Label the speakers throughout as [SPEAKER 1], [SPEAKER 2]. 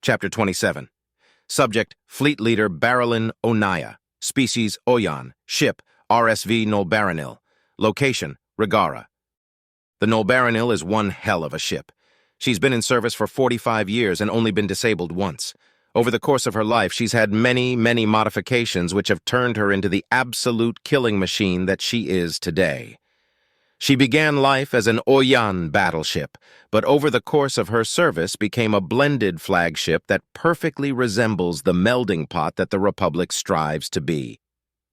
[SPEAKER 1] Chapter 27. Subject, Fleet Leader Barilyn Onaya. Species, Oyan. Ship, RSV Nolbaranil. Location, Rigara. The Nolbaranil is one hell of a ship. She's been in service for 45 years and only been disabled once. Over the course of her life, she's had many modifications which have turned her into the absolute killing machine that she is today. She began life as an Oyan battleship, but over the course of her service became a blended flagship that perfectly resembles the melding pot that the Republic strives to be.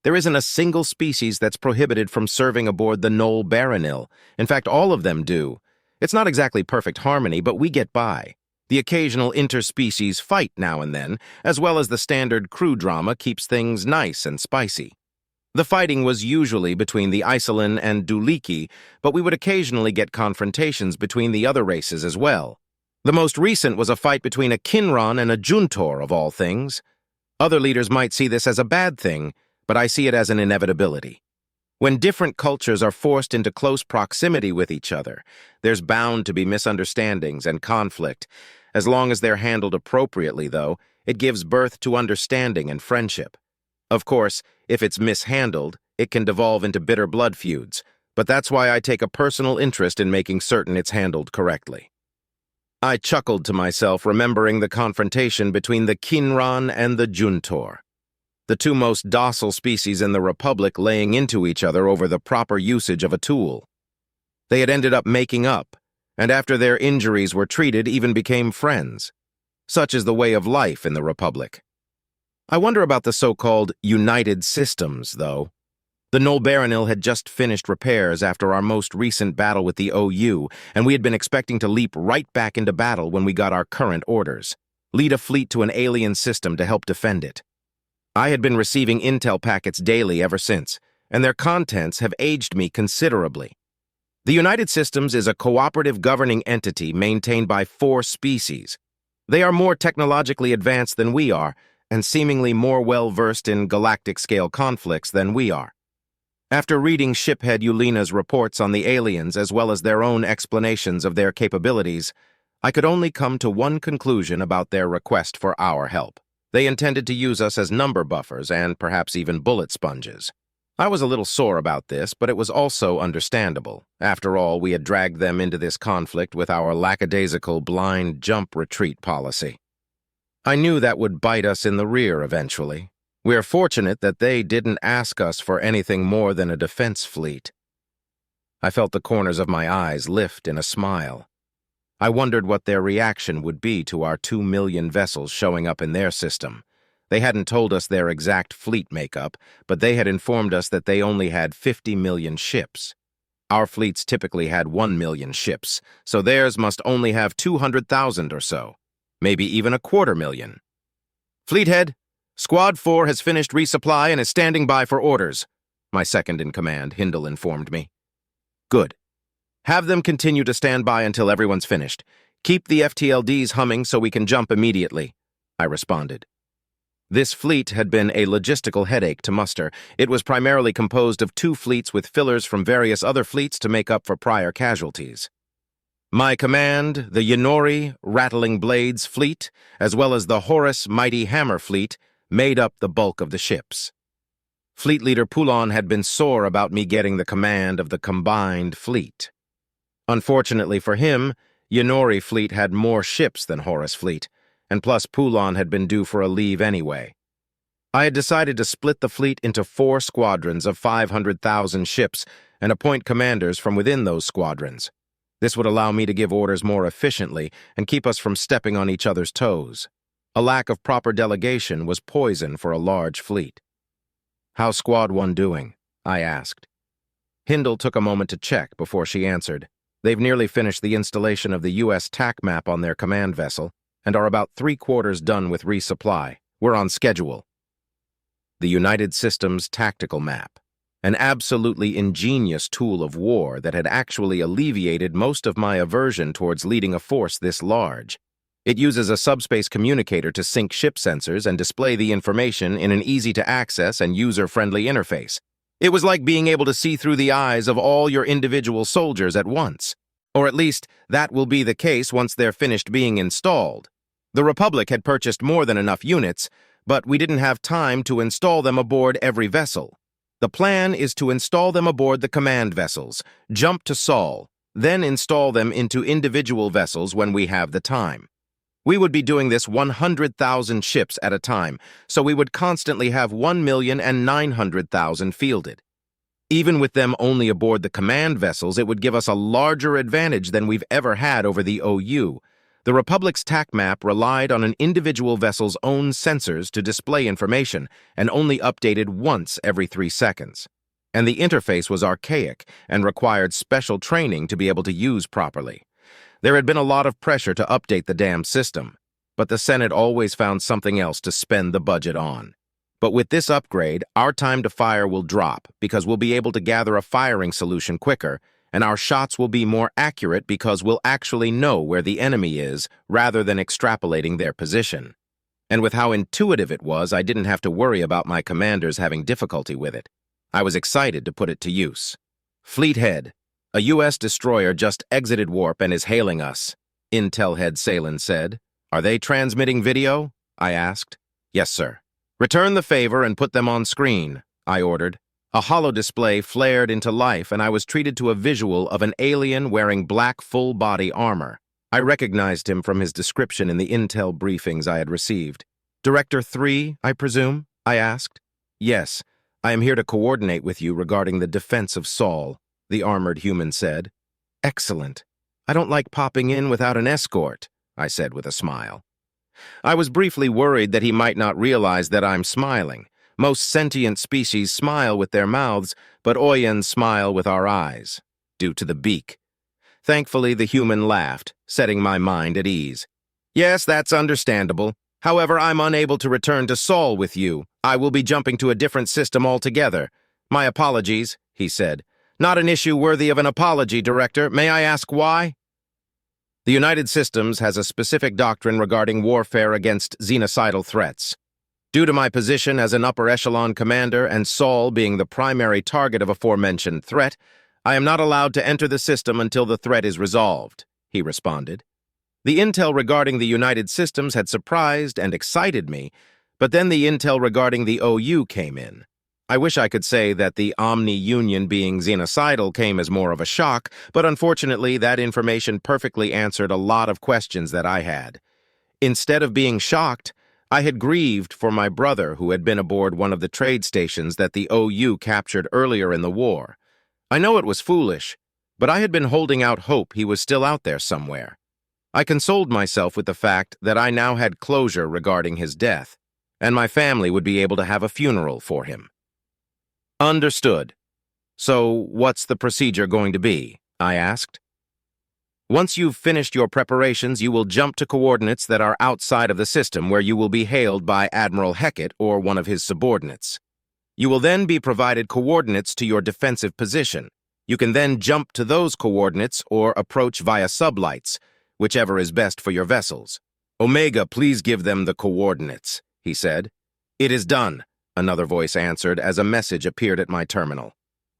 [SPEAKER 1] There isn't a single species that's prohibited from serving aboard the Nolbaranil. In fact, all of them do. It's not exactly perfect harmony, but we get by. The occasional interspecies fight now and then, as well as the standard crew drama, keeps things nice and spicy. The fighting was usually between the Isolin and Duliki, but we would occasionally get confrontations between the other races as well. The most recent was a fight between a Kinron and a Juntor, of all things. Other leaders might see this as a bad thing, but I see it as an inevitability. When different cultures are forced into close proximity with each other, there's bound to be misunderstandings and conflict. As long as they're handled appropriately, though, it gives birth to understanding and friendship. Of course, if it's mishandled, it can devolve into bitter blood feuds, but that's why I take a personal interest in making certain it's handled correctly. I chuckled to myself, remembering the confrontation between the Kinron and the Juntor, the two most docile species in the Republic laying into each other over the proper usage of a tool. They had ended up making up, and after their injuries were treated, even became friends. Such is the way of life in the Republic. I wonder about the so-called United Systems, though. The Nolbaranil had just finished repairs after our most recent battle with the OU, and we had been expecting to leap right back into battle when we got our current orders: lead a fleet to an alien system to help defend it. I had been receiving intel packets daily ever since, and their contents have aged me considerably. The United Systems is a cooperative governing entity maintained by 4 species. They are more technologically advanced than we are, and seemingly more well-versed in galactic-scale conflicts than we are. After reading shiphead Yulina's reports on the aliens as well as their own explanations of their capabilities, I could only come to one conclusion about their request for our help. They intended to use us as number buffers and perhaps even bullet sponges. I was a little sore about this, but it was also understandable. After all, we had dragged them into this conflict with our lackadaisical blind jump retreat policy. I knew that would bite us in the rear eventually. We're fortunate that they didn't ask us for anything more than a defense fleet. I felt the corners of my eyes lift in a smile. I wondered what their reaction would be to our 2 million vessels showing up in their system. They hadn't told us their exact fleet makeup, but they had informed us that they only had 50 million ships. Our fleets typically had 1 million ships, so theirs must only have 200,000 or so. Maybe even 250,000. Fleethead, Squad 4 has finished resupply and is standing by for orders, my second-in-command, Hindle, informed me. Good. Have them continue to stand by until everyone's finished. Keep the FTLDs humming so we can jump immediately, I responded. This fleet had been a logistical headache to muster. It was primarily composed of 2 fleets with fillers from various other fleets to make up for prior casualties. My command, the Yinori Rattling Blades fleet, as well as the Horus Mighty Hammer fleet, made up the bulk of the ships. Fleet Leader Poulon had been sore about me getting the command of the combined fleet. Unfortunately for him, Yinori fleet had more ships than Horus fleet, and plus Poulon had been due for a leave anyway. I had decided to split the fleet into 4 squadrons of 500,000 ships and appoint commanders from within those squadrons. This would allow me to give orders more efficiently and keep us from stepping on each other's toes. A lack of proper delegation was poison for a large fleet. "How's Squad 1 doing?" I asked. Hindle took a moment to check before she answered. They've nearly finished the installation of the U.S. TAC map on their command vessel and are about 3/4 done with resupply. We're on schedule. The United Systems Tactical Map. An absolutely ingenious tool of war that had actually alleviated most of my aversion towards leading a force this large. It uses a subspace communicator to sync ship sensors and display the information in an easy-to-access and user-friendly interface. It was like being able to see through the eyes of all your individual soldiers at once. Or at least, that will be the case once they're finished being installed. The Republic had purchased more than enough units, but we didn't have time to install them aboard every vessel. The plan is to install them aboard the command vessels, jump to Sol, then install them into individual vessels when we have the time. We would be doing this 100,000 ships at a time, so we would constantly have 1,900,000 fielded. Even with them only aboard the command vessels, it would give us a larger advantage than we've ever had over the OU. The Republic's TAC map relied on an individual vessel's own sensors to display information and only updated once every 3 seconds. And the interface was archaic and required special training to be able to use properly. There had been a lot of pressure to update the damn system, but the Senate always found something else to spend the budget on. But with this upgrade, our time to fire will drop because we'll be able to gather a firing solution quicker, and our shots will be more accurate because we'll actually know where the enemy is rather than extrapolating their position. And with how intuitive it was, I didn't have to worry about my commanders having difficulty with it. I was excited to put it to use. Fleet Head. A U.S. destroyer just exited warp and is hailing us, Intel Head Salen said. Are they transmitting video? I asked. Yes, sir. Return the favor and put them on screen, I ordered. A holo display flared into life and I was treated to a visual of an alien wearing black full-body armor. I recognized him from his description in the Intel briefings I had received. Director 3, I presume? I asked. Yes, I am here to coordinate with you regarding the defense of Sol, the armored human said. Excellent. I don't like popping in without an escort, I said with a smile. I was briefly worried that he might not realize that I'm smiling. Most sentient species smile with their mouths, but Oyans smile with our eyes, due to the beak. Thankfully, the human laughed, setting my mind at ease. Yes, that's understandable. However, I'm unable to return to Sol with you. I will be jumping to a different system altogether. My apologies, he said. Not an issue worthy of an apology, Director. May I ask why? The United Systems has a specific doctrine regarding warfare against xenocidal threats. Due to my position as an upper echelon commander and Sol being the primary target of aforementioned threat, I am not allowed to enter the system until the threat is resolved, he responded. The intel regarding the United Systems had surprised and excited me, but then the intel regarding the OU came in. I wish I could say that the Omni-Union being xenocidal came as more of a shock, but unfortunately that information perfectly answered a lot of questions that I had. Instead of being shocked, I had grieved for my brother who had been aboard one of the trade stations that the OU captured earlier in the war. I know it was foolish, but I had been holding out hope he was still out there somewhere. I consoled myself with the fact that I now had closure regarding his death, and my family would be able to have a funeral for him. Understood. So, what's the procedure going to be? I asked. Once you've finished your preparations, you will jump to coordinates that are outside of the system where you will be hailed by Admiral Heckett or one of his subordinates. You will then be provided coordinates to your defensive position. You can then jump to those coordinates or approach via sublights, whichever is best for your vessels. Omega, please give them the coordinates, he said. It is done, another voice answered as a message appeared at my terminal.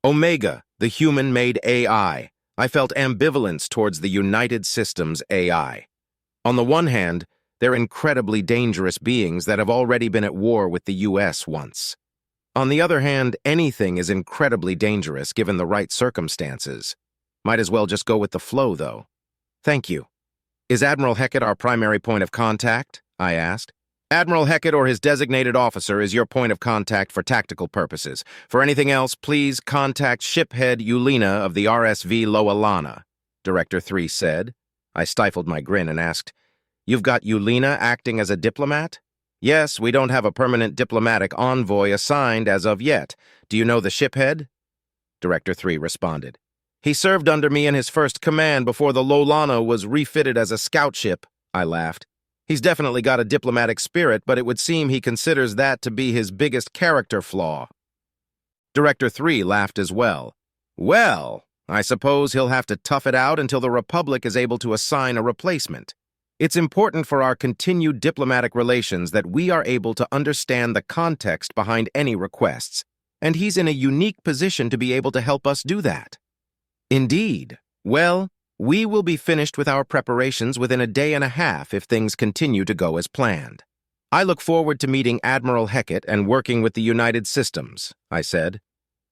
[SPEAKER 1] Omega, the human-made AI. I felt ambivalence towards the United Systems AI. On the one hand, they're incredibly dangerous beings that have already been at war with the US once. On the other hand, anything is incredibly dangerous given the right circumstances. Might as well just go with the flow, though. Thank you. Is Admiral Heckett our primary point of contact? I asked. Admiral Heckett or his designated officer is your point of contact for tactical purposes. For anything else, please contact Shiphead Yulina of the RSV Loalana, Director 3 said. I stifled my grin and asked, You've got Yulina acting as a diplomat? Yes, we don't have a permanent diplomatic envoy assigned as of yet. Do you know the shiphead? Director 3 responded. He served under me in his first command before the Loalana was refitted as a scout ship, I laughed. He's definitely got a diplomatic spirit, but it would seem he considers that to be his biggest character flaw. Director 3 laughed as well. Well, I suppose he'll have to tough it out until the Republic is able to assign a replacement. It's important for our continued diplomatic relations that we are able to understand the context behind any requests, and he's in a unique position to be able to help us do that. Indeed. Well, We will be finished with our preparations within a day and a half if things continue to go as planned. I look forward to meeting Admiral Heckett and working with the United Systems, I said.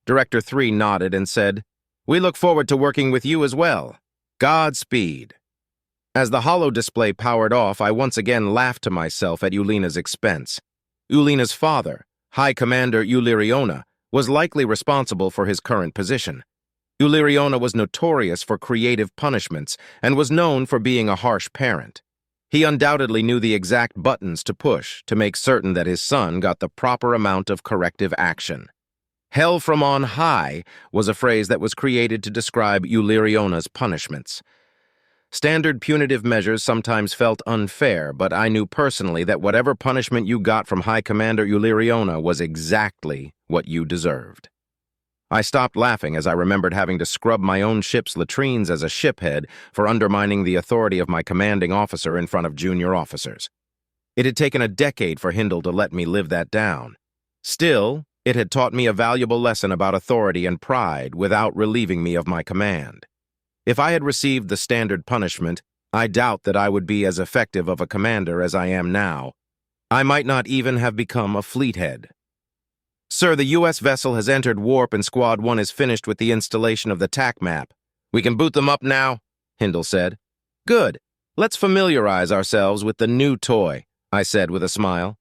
[SPEAKER 1] Director 3 nodded and said, We look forward to working with you as well. Godspeed. As the holo display powered off, I once again laughed to myself at Ulina's expense. Ulina's father, High Commander Illyriona, was likely responsible for his current position. Illyriona was notorious for creative punishments and was known for being a harsh parent. He undoubtedly knew the exact buttons to push to make certain that his son got the proper amount of corrective action. Hell from on high was a phrase that was created to describe Illyriona's punishments. Standard punitive measures sometimes felt unfair, but I knew personally that whatever punishment you got from High Commander Illyriona was exactly what you deserved. I stopped laughing as I remembered having to scrub my own ship's latrines as a shiphead for undermining the authority of my commanding officer in front of junior officers. It had taken a decade for Hindle to let me live that down. Still, it had taught me a valuable lesson about authority and pride without relieving me of my command. If I had received the standard punishment, I doubt that I would be as effective of a commander as I am now. I might not even have become a fleet head. Sir, the U.S. vessel has entered warp and Squad 1 is finished with the installation of the TAC map. We can boot them up now, Hindle said. Good. Let's familiarize ourselves with the new toy, I said with a smile.